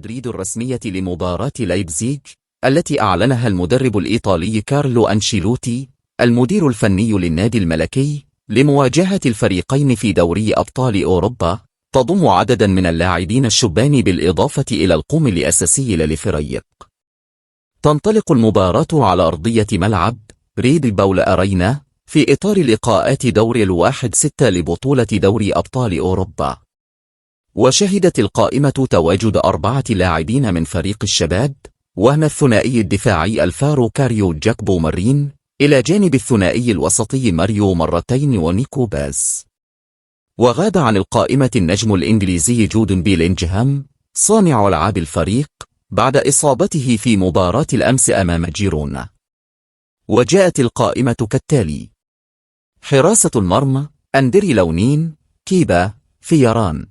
مدريد الرسمية لمباراة لايبزيج التي أعلنها المدرب الإيطالي كارلو أنشيلوتي المدير الفني للنادي الملكي لمواجهة الفريقين في دوري أبطال أوروبا، تضم عددا من اللاعبين الشبان بالإضافة إلى القوم الأساسي للفريق. تنطلق المباراة على أرضية ملعب ريد باول أرينا في إطار لقاءات دور 1/6 لبطولة دوري أبطال أوروبا. وشهدت القائمة تواجد 4 لاعبين من فريق الشباب، وهم الثنائي الدفاعي الفارو كاريو جاكبو مارين إلى جانب الثنائي الوسطي ماريو مرتين ونيكو باز. وغاب عن القائمة النجم الإنجليزي جود بيلينجهام صانع ألعاب الفريق بعد إصابته في مباراة الأمس أمام جيرونا. وجاءت القائمة كالتالي: حراسة المرمى أندري لونين، كيبا، فياران.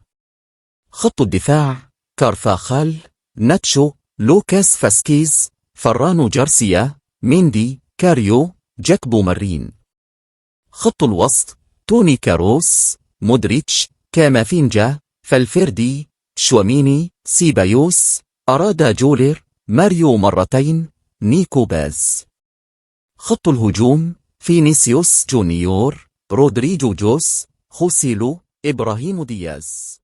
خط الدفاع كارفاخال، ناتشو، لوكاس فاسكيز، فرانو جارسيا، ميندي، كاريو، جاكبو مارين. خط الوسط توني كاروس، مودريتش، كامافينجا، فالفيردي، شواميني، سيبايوس، أرادا جولر، ماريو مرتين، نيكو باز. خط الهجوم فينيسيوس جونيور، رودريجو جوس، خوسيلو، إبراهيم دياز.